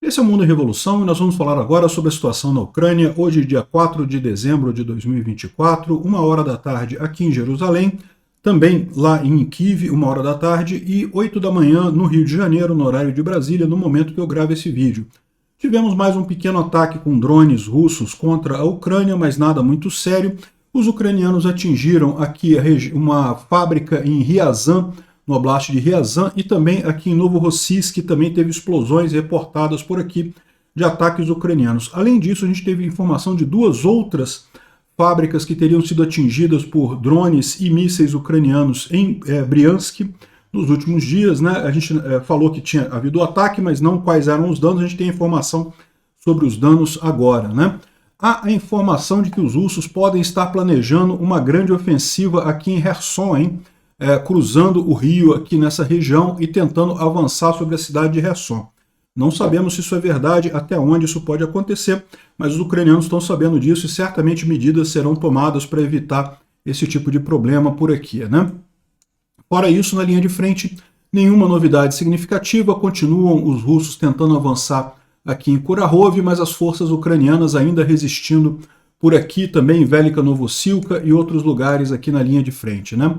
Esse é o Mundo em Revolução e nós vamos falar agora sobre a situação na Ucrânia, hoje dia 4 de dezembro de 2024, 1h da tarde aqui em Jerusalém, também lá em Kiev, 1h da tarde, e 8 da manhã no Rio de Janeiro, no horário de Brasília, no momento que eu gravo esse vídeo. Tivemos mais um pequeno ataque com drones russos contra a Ucrânia, mas nada muito sério. Os ucranianos atingiram aqui uma fábrica em Ryazan, no oblast de Ryazan, e também aqui em Novorossiysk, que também teve explosões reportadas por aqui de ataques ucranianos. Além disso, a gente teve informação de duas outras fábricas que teriam sido atingidas por drones e mísseis ucranianos em Briansk nos últimos dias, né? A gente falou que tinha havido ataque, mas não quais eram os danos. A gente tem informação sobre os danos agora, né? Há a informação de que os russos podem estar planejando uma grande ofensiva aqui em Kherson, hein? Cruzando o rio aqui nessa região e tentando avançar sobre a cidade de Kherson. Não sabemos se isso é verdade, até onde isso pode acontecer, mas os ucranianos estão sabendo disso e certamente medidas serão tomadas para evitar esse tipo de problema por aqui, né? Fora isso, na linha de frente, nenhuma novidade significativa, continuam os russos tentando avançar aqui em Kurakhove, mas as forças ucranianas ainda resistindo por aqui, também em Velika Novosilka e outros lugares aqui na linha de frente, né?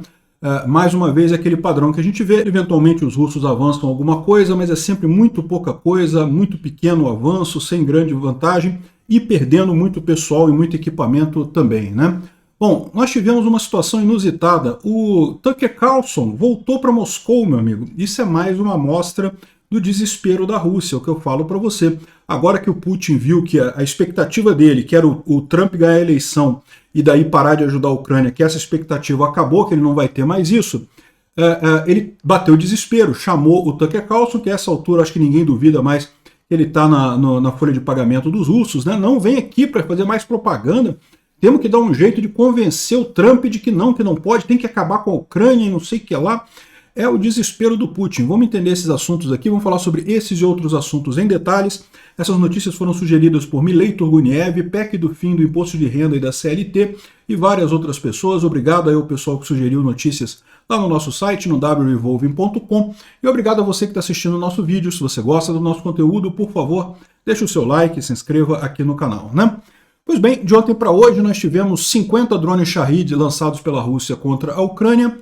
Mais uma vez, aquele padrão que a gente vê, eventualmente os russos avançam alguma coisa, mas é sempre muito pouca coisa, muito pequeno avanço, sem grande vantagem e perdendo muito pessoal e muito equipamento também, né? Bom, nós tivemos uma situação inusitada. O Tucker Carlson voltou para Moscou, meu amigo. Isso é mais uma amostra do desespero da Rússia, o que eu falo para você. Agora que o Putin viu que a expectativa dele, que era o Trump ganhar a eleição e daí parar de ajudar a Ucrânia, que essa expectativa acabou, que ele não vai ter mais isso, ele bateu o desespero, chamou o Tucker Carlson, que a essa altura acho que ninguém duvida mais que ele está na folha de pagamento dos russos, né? Não vem aqui para fazer mais propaganda, temos que dar um jeito de convencer o Trump de que não pode, tem que acabar com a Ucrânia e não sei o que lá. É o desespero do Putin. Vamos entender esses assuntos aqui, vamos falar sobre esses e outros assuntos em detalhes. Essas notícias foram sugeridas por Milei Turguniev, PEC do fim do imposto de renda e da CLT e várias outras pessoas. Obrigado aí ao pessoal que sugeriu notícias lá no nosso site, no wrevolving.com. E obrigado a você que está assistindo o nosso vídeo. Se você gosta do nosso conteúdo, por favor, deixe o seu like e se inscreva aqui no canal, né? Pois bem, de ontem para hoje nós tivemos 50 drones Shahid lançados pela Rússia contra a Ucrânia.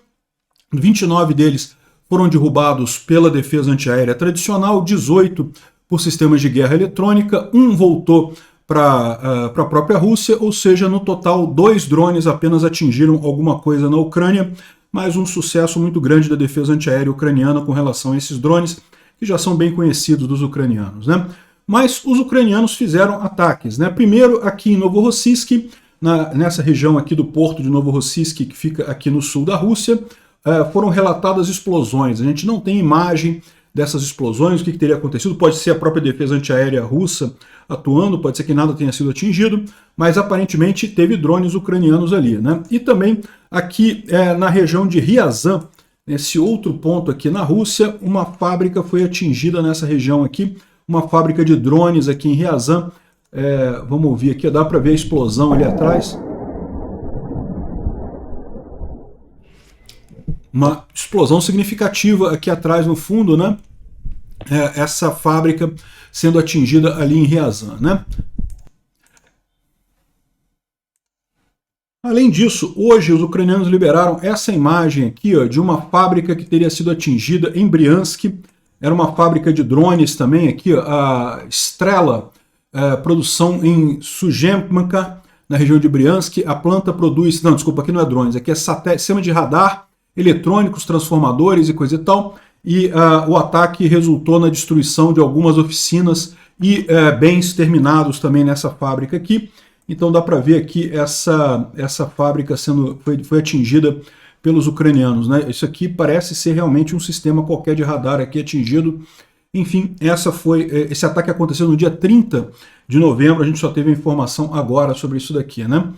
29 deles foram derrubados pela defesa antiaérea tradicional, 18 por sistemas de guerra eletrônica, um voltou para a própria Rússia, ou seja, no total 2 drones apenas atingiram alguma coisa na Ucrânia, mas um sucesso muito grande da defesa antiaérea ucraniana com relação a esses drones, que já são bem conhecidos dos ucranianos, né? Mas os ucranianos fizeram ataques, né? Primeiro aqui em Novorossiysk, nessa região aqui do porto de Novorossiysk, que fica aqui no sul da Rússia, foram relatadas explosões. A gente não tem imagem dessas explosões, o que teria acontecido. Pode ser a própria defesa antiaérea russa atuando, pode ser que nada tenha sido atingido, mas aparentemente teve drones ucranianos ali, né? E também aqui na região de Ryazan, nesse outro ponto aqui na Rússia, uma fábrica foi atingida nessa região aqui, uma fábrica de drones aqui em Ryazan. Vamos ouvir aqui, dá para ver a explosão ali atrás. Uma explosão significativa aqui atrás no fundo, né? Essa fábrica sendo atingida ali em Ryazan, né? Além disso, hoje os ucranianos liberaram essa imagem aqui, ó, de uma fábrica que teria sido atingida em Briansk. Era uma fábrica de drones também aqui, ó, a Strela, produção em Sujemka, na região de Briansk. A planta produz, não, desculpa, aqui não é drones, aqui é sistema de radar, eletrônicos, transformadores e coisa e tal, e o ataque resultou na destruição de algumas oficinas e bens terminados também nessa fábrica aqui. Então dá para ver aqui essa fábrica foi atingida pelos ucranianos, né? Isso aqui parece ser realmente um sistema qualquer de radar aqui atingido. Enfim, esse ataque aconteceu no dia 30 de novembro, a gente só teve a informação agora sobre isso daqui, né?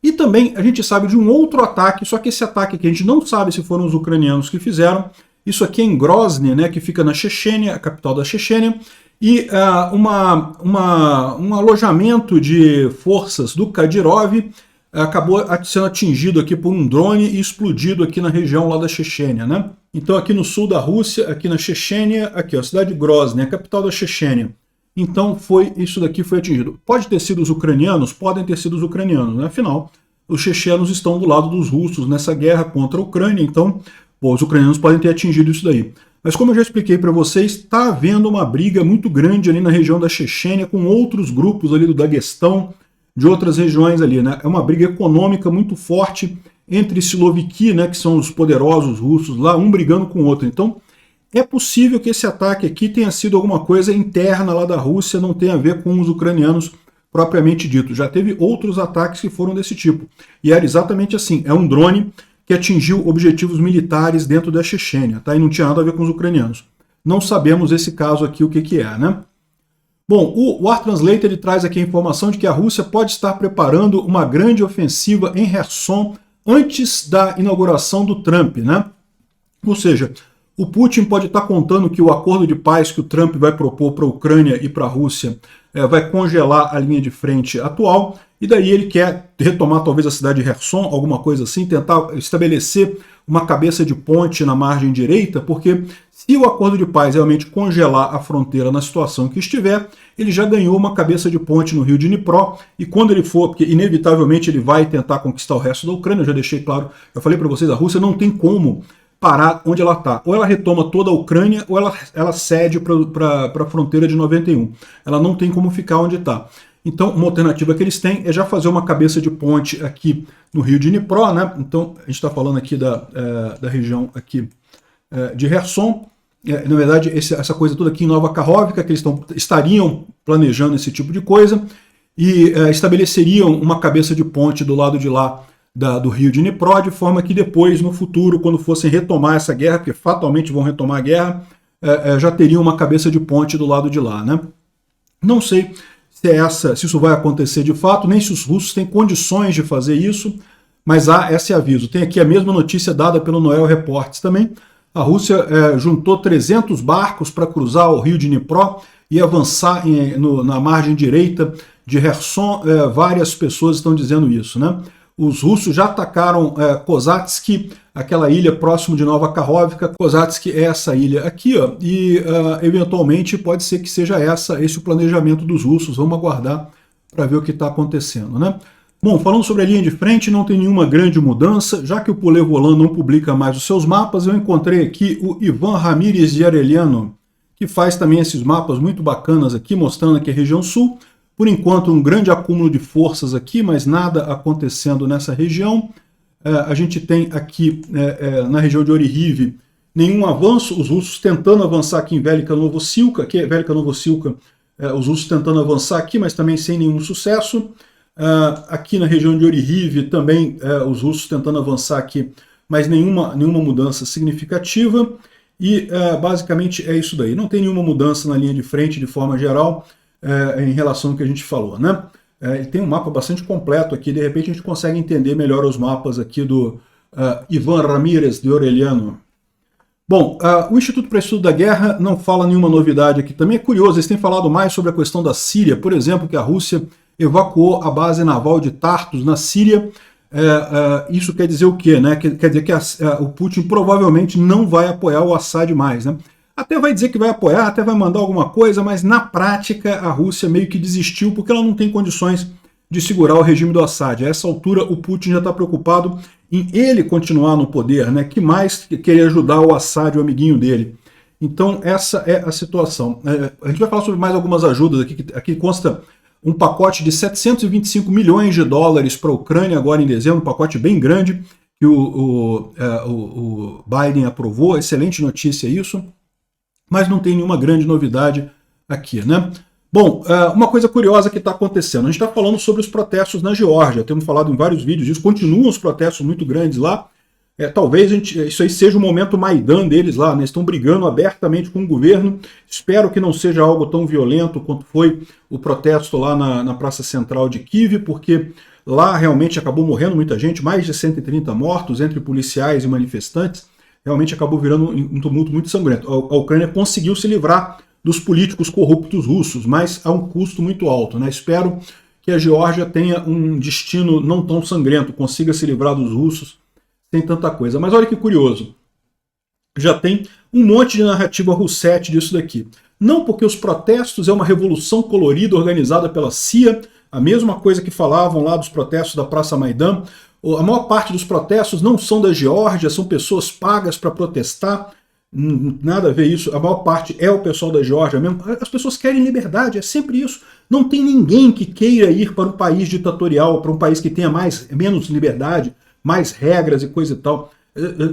E também a gente sabe de um outro ataque, só que esse ataque aqui a gente não sabe se foram os ucranianos que fizeram. Isso aqui é em Grozny, né, que fica na Chechênia, a capital da Chechênia, e um alojamento de forças do Kadyrov acabou sendo atingido aqui por um drone e explodido aqui na região lá da Chechênia, né? Então aqui no sul da Rússia, aqui na Chechênia, aqui ó, a cidade de Grozny, a capital da Chechênia. então isso daqui foi atingido. Pode ter sido os ucranianos? Podem ter sido os ucranianos, né? Afinal, os chechenos estão do lado dos russos nessa guerra contra a Ucrânia, então os ucranianos podem ter atingido isso daí. Mas como eu já expliquei para vocês, está havendo uma briga muito grande ali na região da Chechênia com outros grupos ali do Daguestão, de outras regiões ali, né? É uma briga econômica muito forte entre Siloviki, né, que são os poderosos russos lá, um brigando com o outro. Então, é possível que esse ataque aqui tenha sido alguma coisa interna lá da Rússia, não tenha a ver com os ucranianos propriamente dito. Já teve outros ataques que foram desse tipo. E era exatamente assim, é um drone que atingiu objetivos militares dentro da Chechênia, tá? E não tinha nada a ver com os ucranianos. Não sabemos esse caso aqui o que é, né? Bom, o War Translator ele traz aqui a informação de que a Rússia pode estar preparando uma grande ofensiva em Kherson antes da inauguração do Trump, né? Ou seja, o Putin pode estar contando que o acordo de paz que o Trump vai propor para a Ucrânia e para a Rússia vai congelar a linha de frente atual, e daí ele quer retomar talvez a cidade de Kherson, alguma coisa assim, tentar estabelecer uma cabeça de ponte na margem direita, porque se o acordo de paz realmente congelar a fronteira na situação que estiver, ele já ganhou uma cabeça de ponte no rio de Dnipro, e quando ele for, porque inevitavelmente ele vai tentar conquistar o resto da Ucrânia, eu já deixei claro, eu falei para vocês, a Rússia não tem como parar onde ela está. Ou ela retoma toda a Ucrânia, ou ela cede para a fronteira de 91. Ela não tem como ficar onde está. Então, uma alternativa que eles têm é já fazer uma cabeça de ponte aqui no rio de Dnipro, né? Então, a gente está falando aqui da região aqui de Kherson. Na verdade, essa coisa toda aqui em Nova Kakhovka, que eles estariam planejando esse tipo de coisa, e estabeleceriam uma cabeça de ponte do lado de lá do rio de Dnipro, de forma que depois, no futuro, quando fossem retomar essa guerra, porque fatalmente vão retomar a guerra, já teriam uma cabeça de ponte do lado de lá, né? Não sei se isso vai acontecer de fato, nem se os russos têm condições de fazer isso, mas há esse aviso. Tem aqui a mesma notícia dada pelo Noel Reportes também. A Rússia juntou 300 barcos para cruzar o rio de Dnipro e avançar na margem direita de Kherson. Várias pessoas estão dizendo isso, né? Os russos já atacaram Kozatsky, aquela ilha próximo de Nova Kakhovka. Kozatsky é essa ilha aqui, ó, e eventualmente pode ser que seja esse o planejamento dos russos. Vamos aguardar para ver o que está acontecendo, né? Bom, falando sobre a linha de frente, não tem nenhuma grande mudança. Já que o Poulet Volant não publica mais os seus mapas, eu encontrei aqui o Ivan Ramírez de Arellano, que faz também esses mapas muito bacanas aqui, mostrando aqui a região sul. Por enquanto, um grande acúmulo de forças aqui, mas nada acontecendo nessa região. A gente tem aqui, na região de Orihivy, nenhum avanço. Os russos tentando avançar aqui em Velika Novosilka, os russos tentando avançar aqui, mas também sem nenhum sucesso. Aqui na região de Orihivy também os russos tentando avançar aqui, mas nenhuma mudança significativa. E basicamente é isso daí. Não tem nenhuma mudança na linha de frente de forma geral em relação ao que a gente falou, né? Ele tem um mapa bastante completo aqui. De repente a gente consegue entender melhor os mapas aqui do Ivan Ramírez de Arellano. Bom, o Instituto para Estudo da Guerra não fala nenhuma novidade aqui. Também é curioso, eles têm falado mais sobre a questão da Síria, por exemplo, que a Rússia evacuou a base naval de Tartus na Síria. Isso quer dizer o quê, né? Quer dizer que o Putin provavelmente não vai apoiar o Assad mais, né? Até vai dizer que vai apoiar, até vai mandar alguma coisa, mas na prática a Rússia meio que desistiu porque ela não tem condições de segurar o regime do Assad. A essa altura o Putin já está preocupado em ele continuar no poder, né? Que mais querer ajudar o Assad, o amiguinho dele. Então essa é a situação. A gente vai falar sobre mais algumas ajudas aqui. Aqui consta um pacote de 725 milhões de dólares para a Ucrânia agora em dezembro, um pacote bem grande que o Biden aprovou. Excelente notícia isso. Mas não tem nenhuma grande novidade aqui, né? Bom, uma coisa curiosa que está acontecendo, a gente está falando sobre os protestos na Geórgia, temos falado em vários vídeos disso, continuam os protestos muito grandes lá, talvez isso aí seja o momento Maidan deles lá, né? Estão brigando abertamente com o governo, espero que não seja algo tão violento quanto foi o protesto lá na Praça Central de Kyiv, porque lá realmente acabou morrendo muita gente, mais de 130 mortos entre policiais e manifestantes. Realmente acabou virando um tumulto muito sangrento. A Ucrânia conseguiu se livrar dos políticos corruptos russos, mas a um custo muito alto, né? Espero que a Geórgia tenha um destino não tão sangrento, consiga se livrar dos russos sem tanta coisa. Mas olha que curioso, já tem um monte de narrativa russete disso daqui. não porque os protestos é uma revolução colorida organizada pela CIA, a mesma coisa que falavam lá dos protestos da Praça Maidan. A maior parte dos protestos não são da Geórgia, são pessoas pagas para protestar, nada a ver isso, a maior parte é o pessoal da Geórgia mesmo. As pessoas querem liberdade, é sempre isso. Não tem ninguém que queira ir para um país ditatorial, para um país que tenha menos liberdade, mais regras e coisa e tal.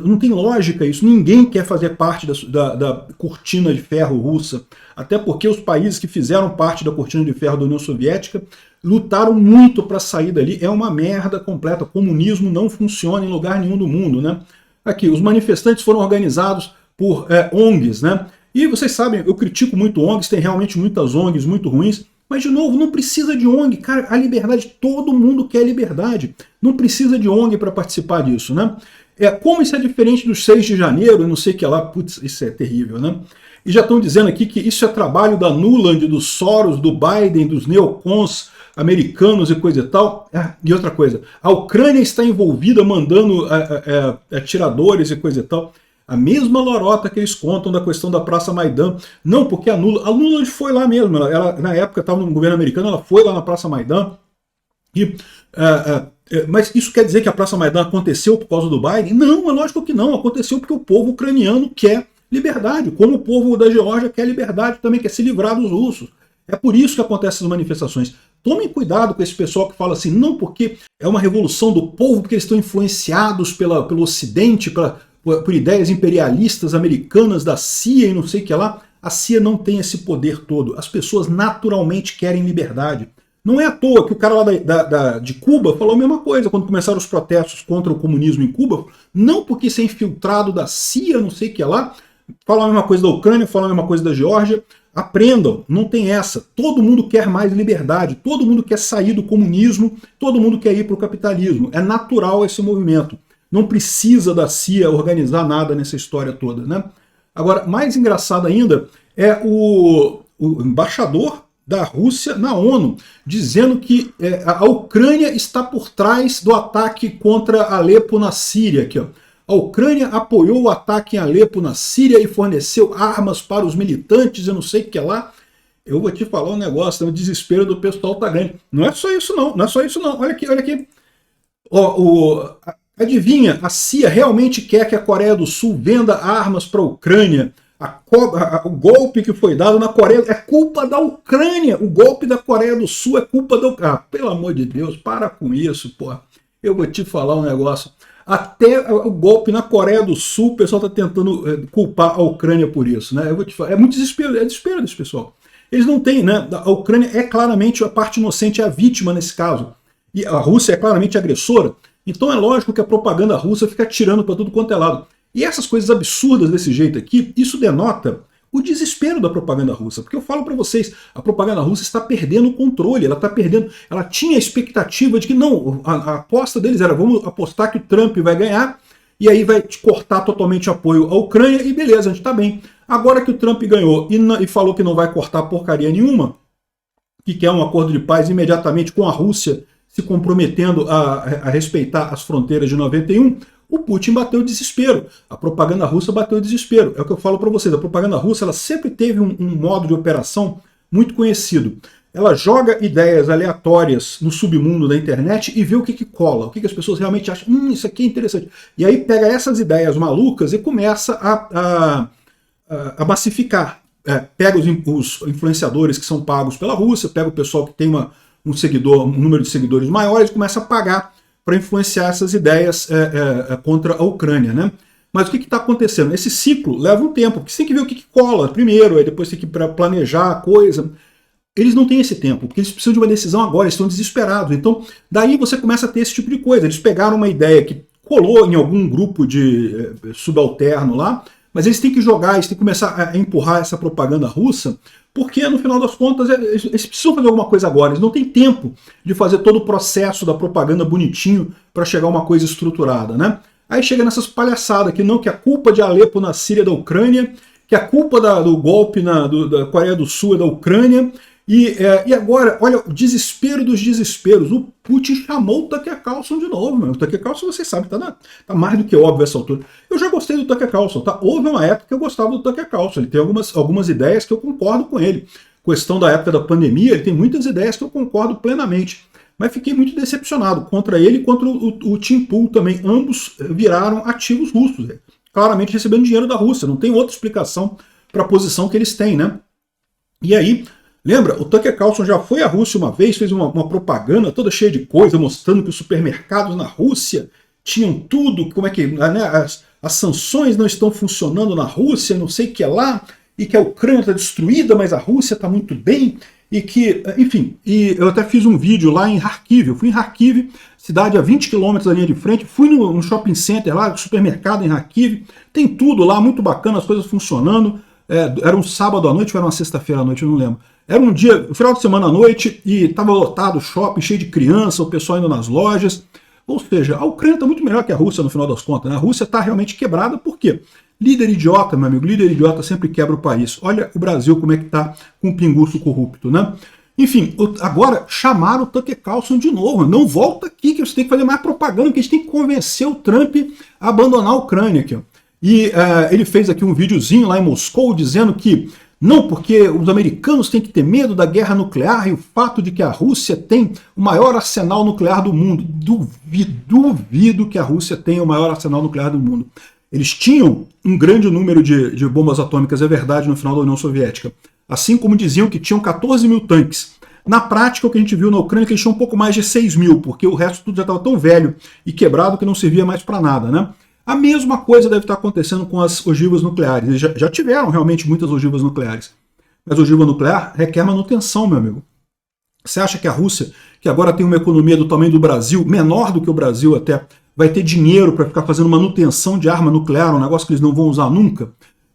Não tem lógica isso, ninguém quer fazer parte da cortina de ferro russa, até porque os países que fizeram parte da cortina de ferro da União Soviética lutaram muito para sair dali, é uma merda completa, o comunismo não funciona em lugar nenhum do mundo, né? Aqui, os manifestantes foram organizados por ONGs, né? E vocês sabem, eu critico muito ONGs, tem realmente muitas ONGs muito ruins, mas, de novo, não precisa de ONG, cara, a liberdade, todo mundo quer liberdade, não precisa de ONG para participar disso, né? Como isso é diferente dos 6 de janeiro, eu não sei o que lá, putz, isso é terrível, né? E já estão dizendo aqui que isso é trabalho da Nuland, do Soros, do Biden, dos neocons americanos e coisa e tal. E outra coisa, a Ucrânia está envolvida mandando atiradores e coisa e tal. A mesma lorota que eles contam da questão da Praça Maidan. Não, porque a Nuland foi lá mesmo, ela na época estava no governo americano, ela foi lá na Praça Maidan e... mas isso quer dizer que a Praça Maidan aconteceu por causa do Biden? Não, é lógico que não. Aconteceu porque o povo ucraniano quer liberdade, como o povo da Geórgia quer liberdade também, quer se livrar dos russos. É por isso que acontecem as manifestações. Tomem cuidado com esse pessoal que fala assim, não porque é uma revolução do povo, porque eles estão influenciados pelo Ocidente, por ideias imperialistas americanas da CIA e não sei o que lá. A CIA não tem esse poder todo. As pessoas naturalmente querem liberdade. Não é à toa que o cara lá de Cuba falou a mesma coisa quando começaram os protestos contra o comunismo em Cuba. Não porque ser infiltrado da CIA, não sei o que lá, falou a mesma coisa da Ucrânia, falou a mesma coisa da Geórgia. Aprendam, não tem essa. Todo mundo quer mais liberdade, todo mundo quer sair do comunismo, todo mundo quer ir para o capitalismo. É natural esse movimento. Não precisa da CIA organizar nada nessa história toda, né? Agora, mais engraçado ainda é o embaixador da Rússia na ONU, dizendo que a Ucrânia está por trás do ataque contra Alepo na Síria. Aqui, ó. A Ucrânia apoiou o ataque em Alepo na Síria e forneceu armas para os militantes, eu não sei o que lá. Eu vou te falar um negócio, o desespero do pessoal tá grande. Não é só isso não, não é só isso não. Olha aqui, olha aqui. Adivinha, a CIA realmente quer que a Coreia do Sul venda armas para a Ucrânia. O golpe que foi dado na Coreia é culpa da Ucrânia. O golpe da Coreia do Sul é culpa da Ucrânia. Pelo amor de Deus, para com isso, porra. Eu vou te falar um negócio. Até o golpe na Coreia do Sul, o pessoal está tentando culpar a Ucrânia por isso, né? Eu vou te falar, é muito desespero, é desespero desse pessoal. Eles não têm, né? A Ucrânia é claramente a parte inocente, é a vítima nesse caso. E a Rússia é claramente agressora. Então é lógico que a propaganda russa fica atirando para tudo quanto é lado. E essas coisas absurdas desse jeito aqui, isso denota o desespero da propaganda russa. Porque eu falo para vocês, a propaganda russa está perdendo o controle, ela está perdendo... Ela tinha a expectativa de que não, a aposta deles era, vamos apostar que o Trump vai ganhar, e aí vai cortar totalmente o apoio à Ucrânia, e beleza, a gente está bem. Agora que o Trump ganhou e falou que não vai cortar porcaria nenhuma, que quer um acordo de paz imediatamente com a Rússia, se comprometendo a respeitar as fronteiras de 91, o Putin bateu o desespero. A propaganda russa bateu o desespero. É o que eu falo para vocês. A propaganda russa ela sempre teve um modo de operação muito conhecido. Ela joga ideias aleatórias no submundo da internet e vê o que cola, o que as pessoas realmente acham. Isso aqui é interessante. E aí pega essas ideias malucas e começa a massificar. Pega os influenciadores que são pagos pela Rússia, pega o pessoal que tem um número de seguidores maiores e começa a pagar para influenciar essas ideias contra a Ucrânia, né? Mas o que está acontecendo? Esse ciclo leva um tempo, porque você tem que ver o que cola primeiro, aí depois tem que planejar a coisa. Eles não têm esse tempo, porque eles precisam de uma decisão agora, eles estão desesperados. Então, daí você começa a ter esse tipo de coisa. Eles pegaram uma ideia que colou em algum grupo de subalterno lá, mas eles têm que jogar, eles têm que começar a empurrar essa propaganda russa, porque no final das contas eles precisam fazer alguma coisa agora, eles não têm tempo de fazer todo o processo da propaganda bonitinho para chegar a uma coisa estruturada, né? Aí chega nessas palhaçadas que não, que a culpa de Alepo na Síria é da Ucrânia, que a culpa do golpe da Coreia do Sul é da Ucrânia, E agora, olha, o desespero dos desesperos. O Putin chamou o Tucker Carlson de novo, meu. O Tucker Carlson, vocês sabem, tá mais do que óbvio essa altura. Eu já gostei do Tucker Carlson, tá? Houve uma época que eu gostava do Tucker Carlson. Ele tem algumas ideias que eu concordo com ele. Questão da época da pandemia, ele tem muitas ideias que eu concordo plenamente. Mas fiquei muito decepcionado contra ele e contra o Tim Pool também. Ambos viraram ativos russos, claramente recebendo dinheiro da Rússia. Não tem outra explicação para a posição que eles têm, né? E aí, lembra, o Tucker Carlson já foi à Rússia uma vez, fez uma propaganda toda cheia de coisa, mostrando que os supermercados na Rússia tinham tudo, como é que, né, as sanções não estão funcionando na Rússia, não sei o que é lá, e que a Ucrânia está destruída, mas a Rússia está muito bem, e que, enfim, e eu até fiz um vídeo lá em Kharkiv. Eu fui em Kharkiv, cidade a 20 km da linha de frente, fui no shopping center lá, supermercado em Kharkiv, tem tudo lá, muito bacana, as coisas funcionando. Era um sábado à noite ou era uma sexta-feira à noite, eu não lembro. Era um dia, um final de semana à noite, e estava lotado o shopping, cheio de criança, o pessoal indo nas lojas. Ou seja, a Ucrânia está muito melhor que a Rússia no final das contas, né? A Rússia está realmente quebrada, por quê? Líder idiota, meu amigo, líder idiota sempre quebra o país. Olha o Brasil como é que está com um pinguço corrupto, né? Enfim, agora chamaram o Tucker Carlson de novo. Não volta aqui que você tem que fazer mais propaganda, que a gente tem que convencer o Trump a abandonar a Ucrânia aqui. E ele fez aqui um videozinho lá em Moscou dizendo que não, porque os americanos têm que ter medo da guerra nuclear e o fato de que a Rússia tem o maior arsenal nuclear do mundo. Duvido que a Rússia tenha o maior arsenal nuclear do mundo. Eles tinham um grande número de bombas atômicas, é verdade, no final da União Soviética. Assim como diziam que tinham 14 mil tanques. Na prática, o que a gente viu na Ucrânia é que eles tinham um pouco mais de 6 mil, porque o resto tudo já estava tão velho e quebrado que não servia mais para nada, né? A mesma coisa deve estar acontecendo com as ogivas nucleares. Eles já tiveram realmente muitas ogivas nucleares. Mas ogiva nuclear requer manutenção, meu amigo. Você acha que a Rússia, que agora tem uma economia do tamanho do Brasil, menor do que o Brasil até, vai ter dinheiro para ficar fazendo manutenção de arma nuclear, um negócio que eles não vão usar nunca?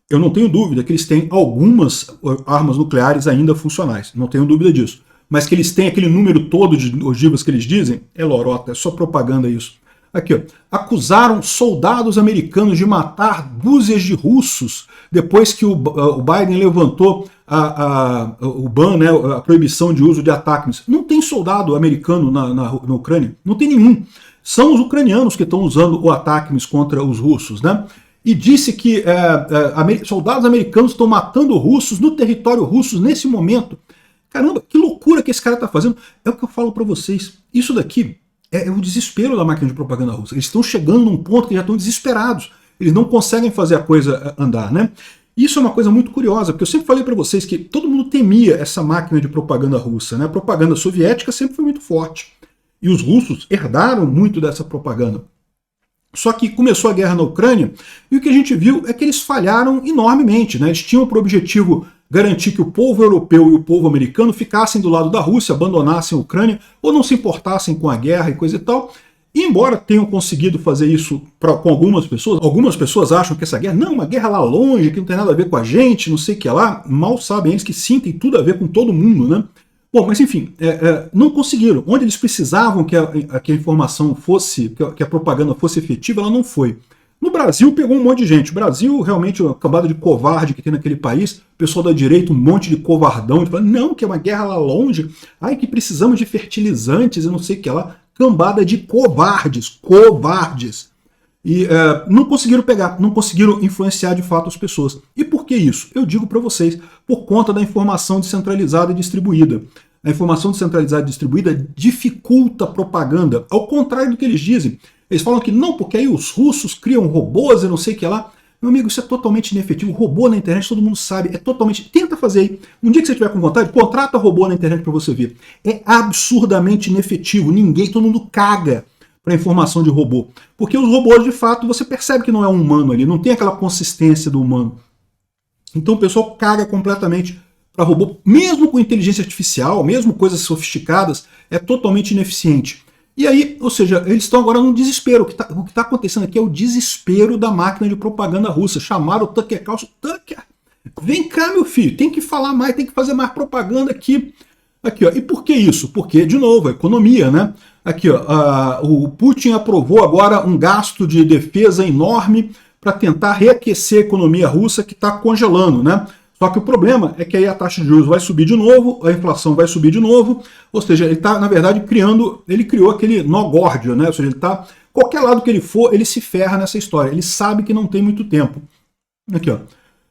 Eu não tenho dúvida que eles têm algumas armas nucleares ainda funcionais. Não tenho dúvida disso. Mas que eles têm aquele número todo de ogivas que eles dizem, é lorota, é só propaganda isso. Aqui, ó. Acusaram soldados americanos de matar dúzias de russos depois que o Biden levantou o ban, né, a proibição de uso de ATACMS. Não tem soldado americano na Ucrânia, não tem nenhum. São os ucranianos que estão usando o ATACMS contra os russos, né? E disse que soldados americanos estão matando russos no território russo nesse momento. Caramba, que loucura que esse cara está fazendo. É o que eu falo para vocês. Isso daqui é o desespero da máquina de propaganda russa. Eles estão chegando num ponto que já estão desesperados. Eles não conseguem fazer a coisa andar, né? Isso é uma coisa muito curiosa, porque eu sempre falei para vocês que todo mundo temia essa máquina de propaganda russa, né? A propaganda soviética sempre foi muito forte. E os russos herdaram muito dessa propaganda. Só que começou a guerra na Ucrânia e o que a gente viu é que eles falharam enormemente, né? Eles tinham por objetivo garantir que o povo europeu e o povo americano ficassem do lado da Rússia, abandonassem a Ucrânia ou não se importassem com a guerra e coisa e tal. E embora tenham conseguido fazer isso com algumas pessoas acham que essa guerra, não, uma guerra lá longe, que não tem nada a ver com a gente, não sei o que lá, mal sabem eles que sim, tem tudo a ver com todo mundo, né? Bom, mas enfim, não conseguiram. Onde eles precisavam que a informação fosse, que a propaganda fosse efetiva, ela não foi. No Brasil pegou um monte de gente. O Brasil, realmente, uma cambada de covarde que tem naquele país, o pessoal da direita, um monte de covardão, falando, não, que é uma guerra lá longe, ai, que precisamos de fertilizantes e não sei o que lá. Cambada de covardes. E não conseguiram pegar, não conseguiram influenciar de fato as pessoas. E por que isso? Eu digo para vocês, por conta da informação descentralizada e distribuída. A informação descentralizada e distribuída dificulta a propaganda, ao contrário do que eles dizem. Eles falam que não, porque aí os russos criam robôs e não sei o que lá. Meu amigo, isso é totalmente inefetivo. Robô na internet, todo mundo sabe, é totalmente... Tenta fazer aí. Um dia que você tiver com vontade, contrata robô na internet para você ver. É absurdamente inefetivo. Todo mundo caga para informação de robô. Porque os robôs, de fato, você percebe que não é um humano ali, não tem aquela consistência do humano. Então o pessoal caga completamente para robô. Mesmo com inteligência artificial, mesmo coisas sofisticadas, é totalmente ineficiente. E aí, ou seja, eles estão agora num desespero. O que está acontecendo aqui é o desespero da máquina de propaganda russa. Chamaram o Tucker Carlson. Tucker, vem cá, meu filho, tem que falar mais, tem que fazer mais propaganda aqui. Aqui, ó. E por que isso? Porque, de novo, a economia, né? Aqui, ó, o Putin aprovou agora um gasto de defesa enorme para tentar reaquecer a economia russa que está congelando, né? Só que o problema é que aí a taxa de juros vai subir de novo, a inflação vai subir de novo, ou seja, ele está, na verdade, ele criou aquele nó górdio, né? Ou seja, ele está, qualquer lado que ele for, ele se ferra nessa história, ele sabe que não tem muito tempo. Aqui, ó.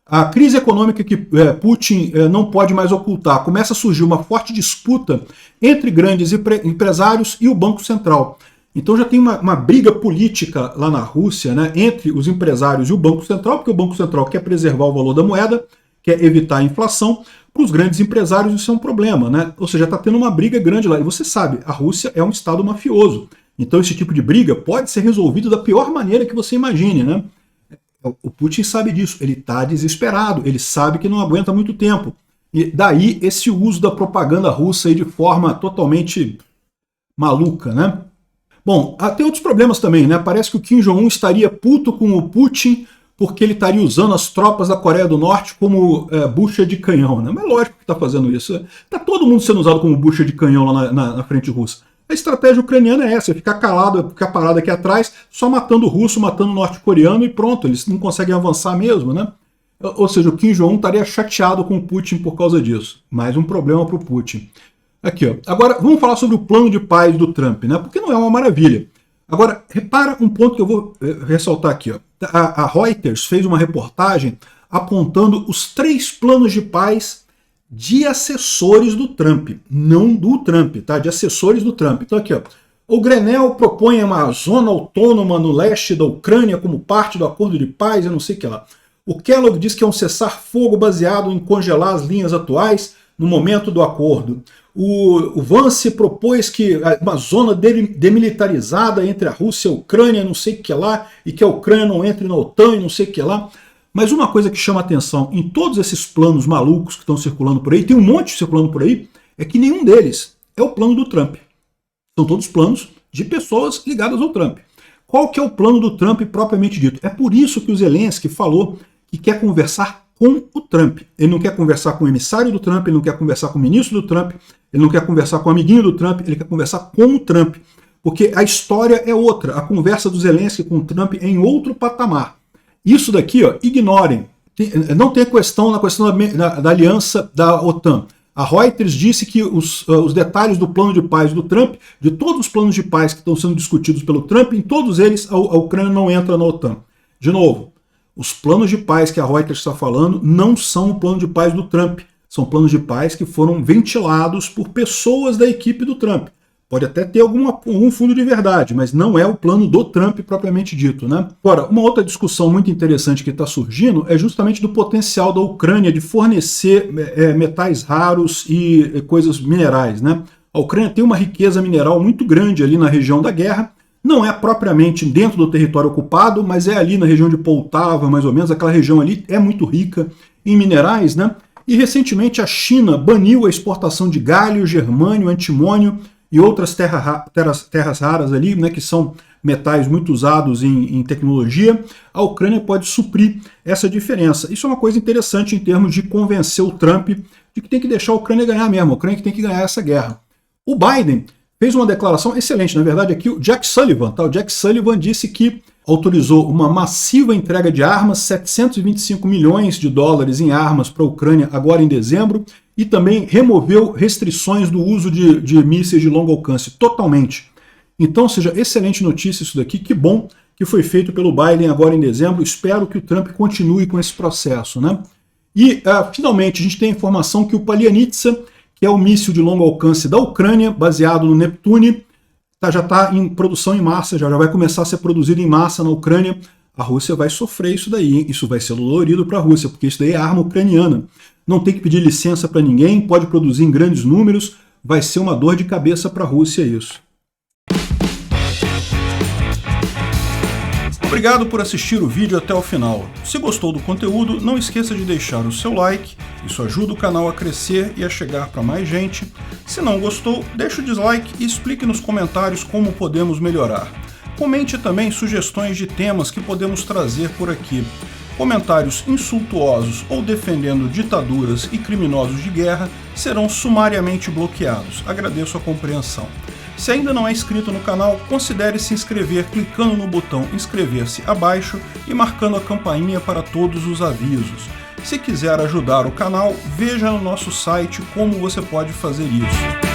A crise econômica que Putin não pode mais ocultar, começa a surgir uma forte disputa entre grandes empresários e o Banco Central. Então já tem uma briga política lá na Rússia, né, entre os empresários e o Banco Central, porque o Banco Central quer preservar o valor da moeda, quer evitar a inflação. Para os grandes empresários isso é um problema, né? Ou seja, está tendo uma briga grande lá. E você sabe, a Rússia é um estado mafioso. Então esse tipo de briga pode ser resolvido da pior maneira que você imagine, né? O Putin sabe disso, ele está desesperado, ele sabe que não aguenta muito tempo. E daí esse uso da propaganda russa aí de forma totalmente maluca, né? Bom, tem outros problemas também, né? Parece que o Kim Jong-un estaria puto com o Putin porque ele estaria usando as tropas da Coreia do Norte como bucha de canhão, né? Mas lógico que está fazendo isso. Está todo mundo sendo usado como bucha de canhão lá na frente russa. A estratégia ucraniana é essa, é ficar calado, ficar parado aqui atrás, só matando o russo, matando o norte-coreano e pronto, eles não conseguem avançar mesmo, né? Ou seja, o Kim Jong-un estaria chateado com o Putin por causa disso. Mais um problema para o Putin. Aqui, ó. Agora, vamos falar sobre o plano de paz do Trump, né? Porque não é uma maravilha. Agora, repara um ponto que eu vou ressaltar aqui, ó. A Reuters fez uma reportagem apontando os 3 planos de paz de assessores do Trump, não do Trump, tá? De assessores do Trump. Então aqui, ó, o Grenell propõe uma zona autônoma no leste da Ucrânia como parte do acordo de paz, eu não sei o que lá. O Kellogg diz que é um cessar-fogo baseado em congelar as linhas atuais no momento do acordo. O Vance propôs que uma zona demilitarizada entre a Rússia e a Ucrânia, não sei o que lá, e que a Ucrânia não entre na OTAN e não sei o que lá. Mas uma coisa que chama atenção em todos esses planos malucos que estão circulando por aí, tem um monte circulando por aí, é que nenhum deles é o plano do Trump. São todos planos de pessoas ligadas ao Trump. Qual que é o plano do Trump propriamente dito? É por isso que o Zelensky falou que quer conversar com o Trump. Ele não quer conversar com o emissário do Trump, ele não quer conversar com o ministro do Trump, ele não quer conversar com o amiguinho do Trump, ele quer conversar com o Trump. Porque a história é outra. A conversa do Zelensky com o Trump é em outro patamar. Isso daqui, ó, ignorem. Não tem questão na questão da aliança da OTAN. A Reuters disse que os detalhes do plano de paz do Trump, de todos os planos de paz que estão sendo discutidos pelo Trump, em todos eles a Ucrânia não entra na OTAN. De novo, os planos de paz que a Reuters está falando não são o plano de paz do Trump. São planos de paz que foram ventilados por pessoas da equipe do Trump. Pode até ter algum fundo de verdade, mas não é o plano do Trump propriamente dito, né? Agora, uma outra discussão muito interessante que está surgindo é justamente do potencial da Ucrânia de fornecer metais raros e coisas minerais, né? A Ucrânia tem uma riqueza mineral muito grande ali na região da guerra, não é propriamente dentro do território ocupado, mas é ali na região de Poltava, mais ou menos, aquela região ali é muito rica em minerais, né? E recentemente a China baniu a exportação de galho, germânio, antimônio e outras terras raras ali, né, que são metais muito usados em tecnologia. A Ucrânia pode suprir essa diferença. Isso é uma coisa interessante em termos de convencer o Trump de que tem que deixar a Ucrânia ganhar mesmo, a Ucrânia que tem que ganhar essa guerra. O Biden fez uma declaração excelente, na verdade aqui o Jack Sullivan, tá? O Jack Sullivan disse que autorizou uma massiva entrega de armas, 725 milhões de dólares em armas para a Ucrânia agora em dezembro, e também removeu restrições do uso de mísseis de longo alcance, totalmente. Então, seja, excelente notícia isso daqui, que bom que foi feito pelo Biden agora em dezembro, espero que o Trump continue com esse processo, né? E, finalmente, a gente tem a informação que o Palianitsa, que é o míssil de longo alcance da Ucrânia, baseado no Neptune, já está em produção em massa, já vai começar a ser produzido em massa na Ucrânia. A Rússia vai sofrer isso daí, hein? Isso vai ser dolorido para a Rússia, porque isso daí é arma ucraniana. Não tem que pedir licença para ninguém, pode produzir em grandes números, vai ser uma dor de cabeça para a Rússia isso. Obrigado por assistir o vídeo até o final. Se gostou do conteúdo, não esqueça de deixar o seu like, isso ajuda o canal a crescer e a chegar para mais gente. Se não gostou, deixe o dislike e explique nos comentários como podemos melhorar. Comente também sugestões de temas que podemos trazer por aqui. Comentários insultuosos ou defendendo ditaduras e criminosos de guerra serão sumariamente bloqueados. Agradeço a compreensão. Se ainda não é inscrito no canal, considere se inscrever clicando no botão inscrever-se abaixo e marcando a campainha para todos os avisos. Se quiser ajudar o canal, veja no nosso site como você pode fazer isso.